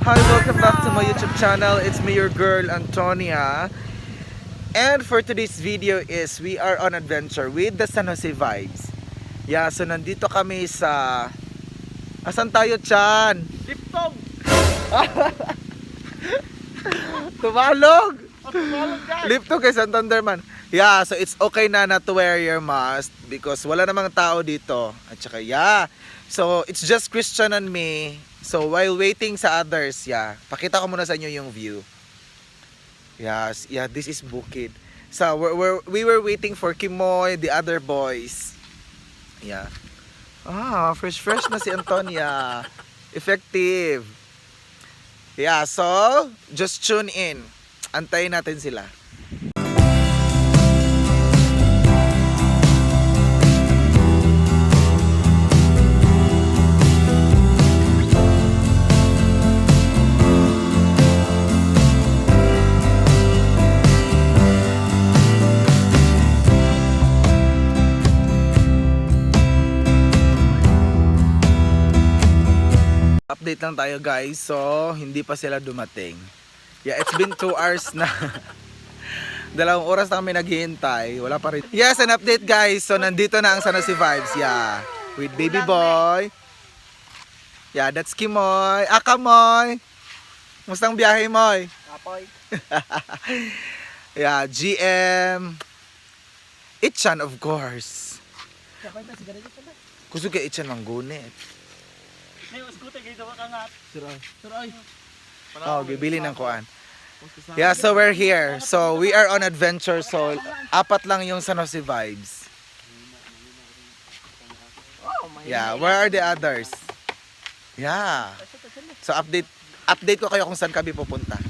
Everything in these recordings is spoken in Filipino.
Hi, welcome back to my YouTube channel. It's me, your girl, Antonia. And for today's video is we are on adventure with the San Jose Vibes. Yeah, so nandito kami sa... Asan tayo, Chan? Liptog! Tumalog! Tumalog guys! Liptog kay Santander man. Yeah, so it's okay na not to wear your mask because wala namang tao dito. At saka, yeah. So, it's just Christian and me. So, while waiting sa others, yeah. Pakita ko muna sa inyo yung view. Yes, yeah, this is Bukid. So, we were waiting for Kimoy, the other boys. Yeah. Ah, fresh na si Antonia. Effective. Yeah, so, just tune in. Antayin natin sila. Update lang tayo guys. So, hindi pa sila dumating. Yeah, it's been 2 hours na. 2 oras na kami naghihintay. Wala pa rin. Yes, an update guys. So, nandito na ang San Jose Vibes. Yeah. With baby boy. Yeah, that's Kimoy. Ah, Kamoy. Mustang biyahe, Moy? Apoy. Yeah, GM. Itchan, of course. Gusto ka Itchan manggunit. May scooter dito ka nga. Suroy. Oh, bibili ng kuan. Yeah, so we're here. So we are on adventure. So 4 lang yung San Jose Vibes. Yeah, where are the others? Yeah. So update ko kayo kung saan kami pupunta.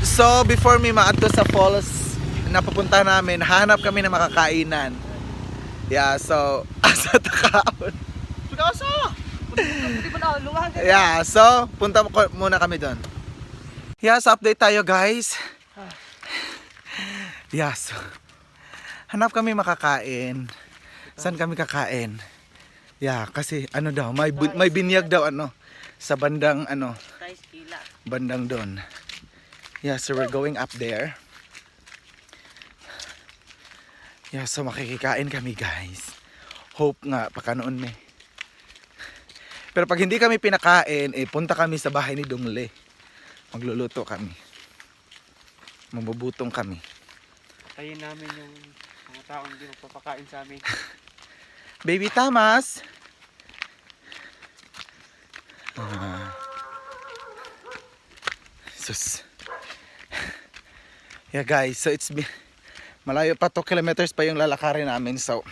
So before me maadto sa falls na pupunta namin, hanap kami ng makakainan. Yeah, so asa ta kaon. Pagkasa! Yeah, so punta muna kami doon. Yeah, so update tayo guys. Yeah, so hanap kami makakain. Saan kami kakain? Yeah, kasi ano daw, may binyag daw ano sa bandang ano, bandang doon. Yeah, so we're going up there. Yeah, so makikikain kami guys. Hope nga pakanoon me. Pero pag hindi kami pinakain, punta kami sa bahay ni Dongle. Magluluto kami. Mabubutong kami. Tayin namin yung mga taong hindi magpapakain sa amin. Baby Tamas! Sus. Yeah guys, so it's malayo pa 2 kilometers pa yung lalakarin namin. So,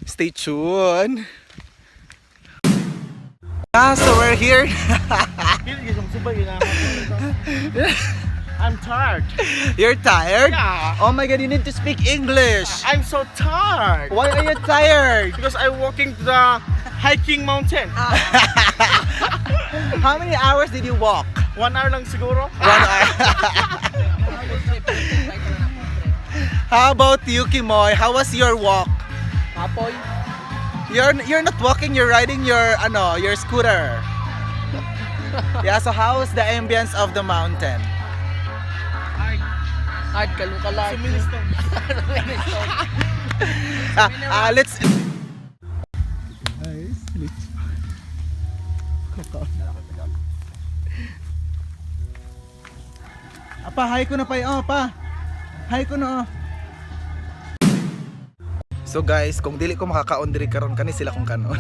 stay tuned! So we're here. I'm tired. You're tired? Yeah. Oh my god, you need to speak English. I'm so tired. Why are you tired? Because I'm walking to the hiking mountain. How many hours did you walk? 1 hour lang siguro. 1 hour. How about you, Kimoy? How was your walk? Apoy. You're not walking, you're riding your scooter. Yeah, so how's the ambience of the mountain? Hard kalukalag. Suministong. Let's Apa, hi ko na pa pa. Hi ko na. So guys, kung dili ko makakaon diri karon kani sila kung kanon.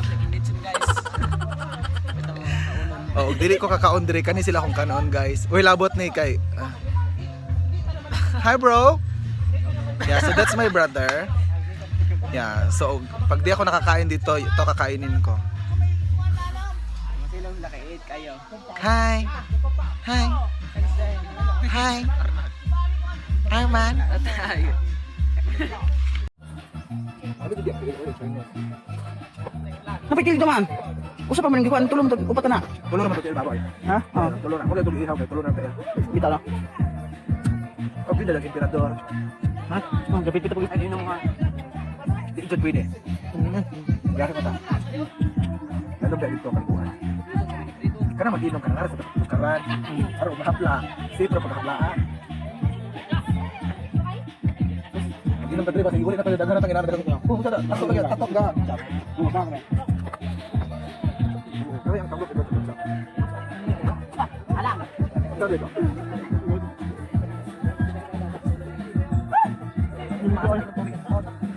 Oh, dili ko kakaon diri kani sila kung kanon, guys. Uy, labot ni kay. Hi, bro. Yeah, so that's my brother. Yeah, so pag di ako nakakain dito, ito kakainin ko. Hi. Hi. Hi. Hi, man. Napikil ito man. Usa pa man gikuan tulong upat na. Tulong naman ito baboy. Ha? Oh, Tulong na. Huwag tulong ihaw kay tulong na kaya. bita na. Okay na lang emperador. Ha? Oh, gapit pito pag Ano yung mga di ito pwede. Gari pa ta. Lalo ba dito kalikuan? kana mag-inom ka nga sa karan. Aron mahapla. Safe ra pagkahaplaan. Inom ka dre ba sa iwali na tayo daghan na tayo daghan ko. Pusa da, tatok ka, tatok ga. Kaya ang tawag ito. Alam. Sorry ko.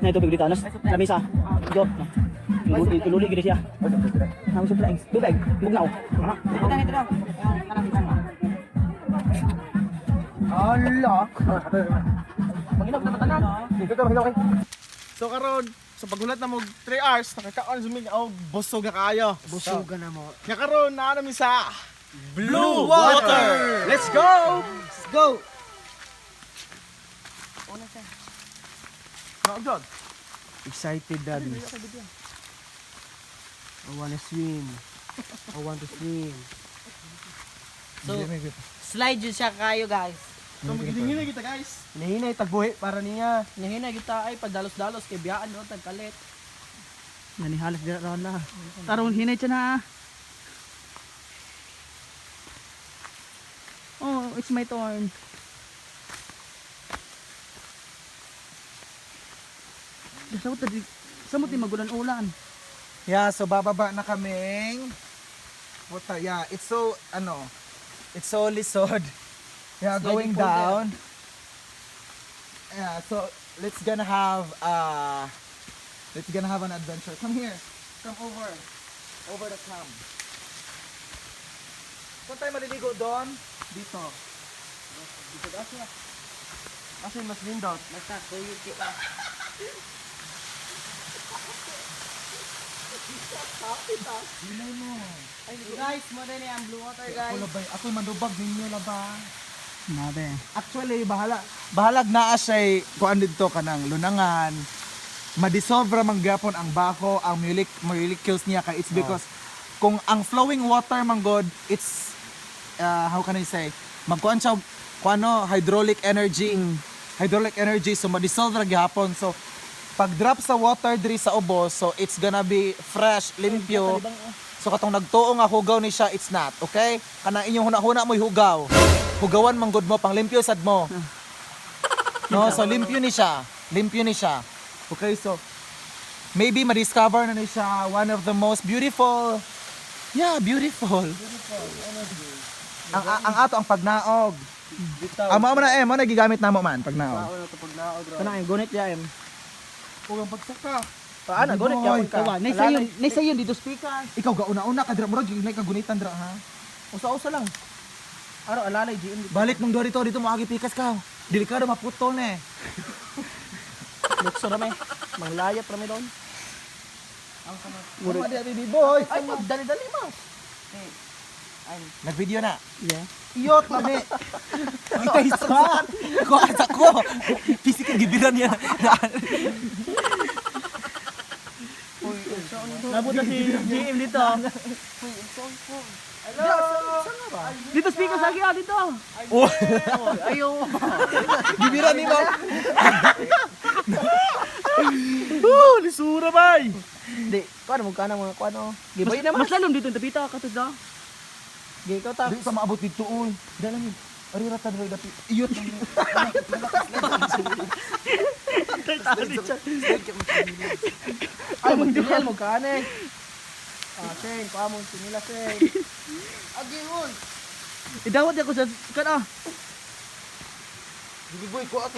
Na ito bigli tanas. Sa mesa. Go. Iluli gid siya. Nang supply. Tubig. Bugnaw. Bugnaw ito daw. Allah. Manginog na tanan. Dito ka mahilaw kay. So karon sa paghulat na mo 3 hours nakakaon sa mig og busog na kaayo. Busugan na mo. Nya karon naa nami sa Blue water. Let's go. Let's go! Naagdod. Excited, daddy. I wanna swim. I want to swim. So, slide yun siya kayo guys. So magiging kita guys. Hinahinay, tagbuhi para niya. Nahina kita ay padalos-dalos kay biyaan no tagkalit. Nanihalas dira ron la. Taron hinay siya na. Oh, it's my turn. Samot di magulan-ulan. Yeah, so bababa na kaming water. Yeah, it's so it's so lisod. Yeah, going Sliding pool down. Yeah, so let's gonna have an adventure. Come here. Come over. Over the cam. Saan tayo maliligo doon? Dito. Dito kasi. Kasi mas lindot. Basta kuyo kita. Hinay mo. Ay guys, mo din ang blue water Ako guys. labay, ako mandubag ninyo labang. Nabe. Actually, bahalag naa siya kuan dito kanang lunangan. Madissolve ra man gyapon ang baho, ang molecules niya kay it's because kung ang flowing water man god, it's how can I say, magkuan siya kuano hydraulic energy. Hydraulic energy so madissolve ra gyapon. So pag drop sa water diri sa ubos, so it's gonna be fresh, limpyo. So katong nagtuo nga hugaw ni siya, it's not, okay? Kanang inyong huna-huna mo'y hugaw. Hugawan man gud mo pang limpyo sad mo. No, so limpyo ni siya. Limpyo ni siya. Okay, so maybe ma-discover na ni siya one of the most beautiful. Yeah, beautiful. Ang ato ang pagnaog. Amo na mo nagigamit namo man pagnaog. Tao na ito pag naod. Kana yung gunit ya em. Ug ang pagsaka. Paano gunit ya ka? Nay sayon dito speaker. Ikaw gauna-una ka dira murag nay kagunitan dira ha. Usa-usa lang. Aro alalay GM. Balik mong dito mo agi pikas ka. Delikado maputol na eh. Lukso na may. Manglayat ra may doon. Mura di baby boy. Ay, dali-dali mo. Nag-video na. Yeah. Iyot mami. Itay sa. Ko asa ko. Physical gibiran niya. Nabuta si GM dito. Dito speaker sa akin dito. Oh. Ayo. Gibiran ni mo. Lisura bay. Di, paano mo kana mga kuano? Gibay naman. Mas lalom dito tapita ka to da. Gi ko ta. Di sa maabot dito oy. Dalang. Ari rata diri dapit. Iyot. Ay mo dito mo kana. Sen, pa mo sinila sen. Agi hon. Idawat ako sa kana. Baby boy ko ato.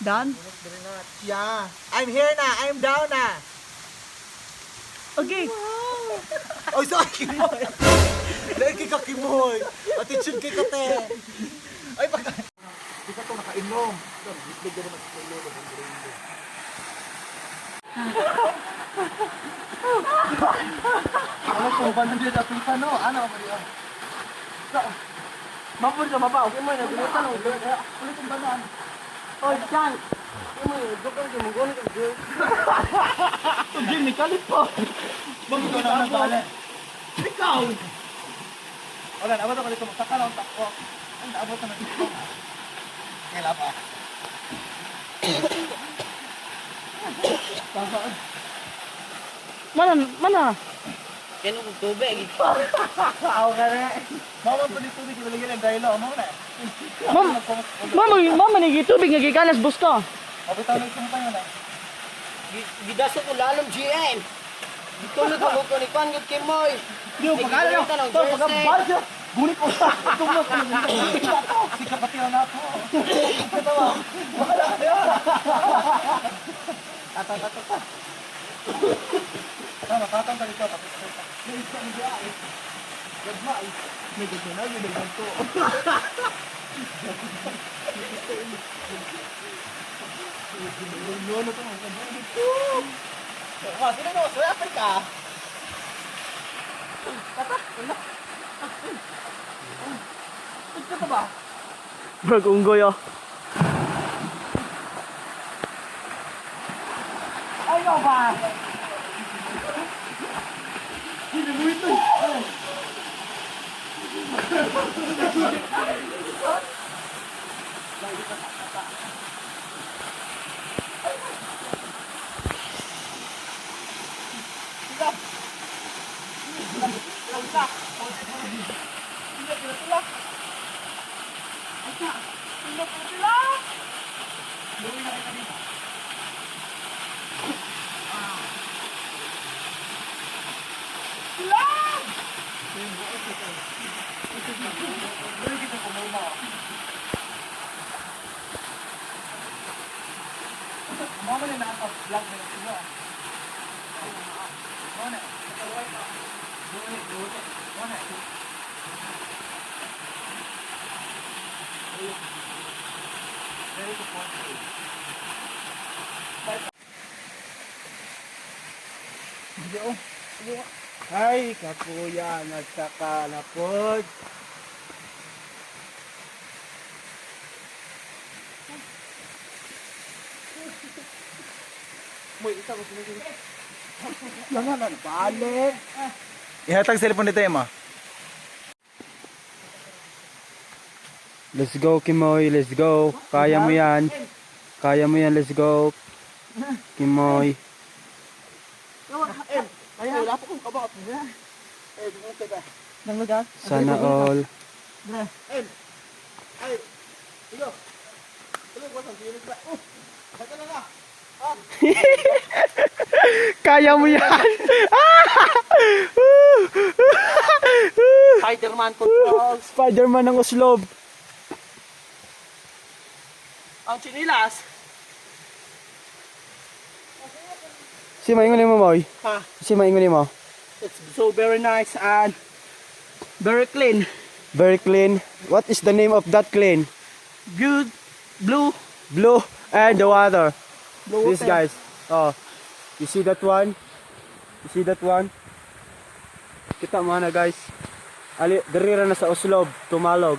Dan. Yeah. I'm here na. I'm down na. Okay. Oy, sa kimoy. Dahil kay kakimoy. Attitude kay kate. Ay, pag... Di ka to nakainom. Bisbig ka naman sa ilo. Ano kung ba nandiyan sa pita, no? Ano, Maria? Mapur ka mapa. Okay mo na gulitan mo. Ulit ang banan. Oy, Chan. Mo, doktor mo goni ka. Jimmy kalit po. Bakit ka na nagala? Ikaw. Wala, abot ako dito. Magsaka lang takbo. Ang abot na dito. Kaya pa. Mana? Kaya nung tubig. Mama pa dito dito lagi ng daylo mo na. Mama ni tubig nga gikanas busto. Mabitaw na itong payo na. Gidaso ko lalong GM. Ditulog ako ko ni Kwan Gud Kimoy. Yo, pagala yo. To pagabal siya. Bulit ko sa tumos ko. Si kapatid na ako. Tama, tatang ka dito. Sino mo? Sa Africa. Bro, unggoy oh. Ayaw ba? Ay, kakuya, nagsaka na po. Langanan, balik. Ihatag cellphone dito mo. Let's go, Kimoy. Let's go. Kaya mo yan. Kaya mo yan. Let's go. Kimoy. Wala po kong kabot. Nang lugar? Sana all. Kaya mo yan. Spider-Man control. Spider-Man ng Oslob. Ang chinilas. Si maingon mo, Moy. Ha? Si maingon mo. It's so very nice and very clean. Very clean. What is the name of that clean? Good. Blue. Blue and the water. Blue This water. guys. Oh. You see that one? You see that one? Kita mo na guys. Ali, diri ra na sa Oslob, Tumalog.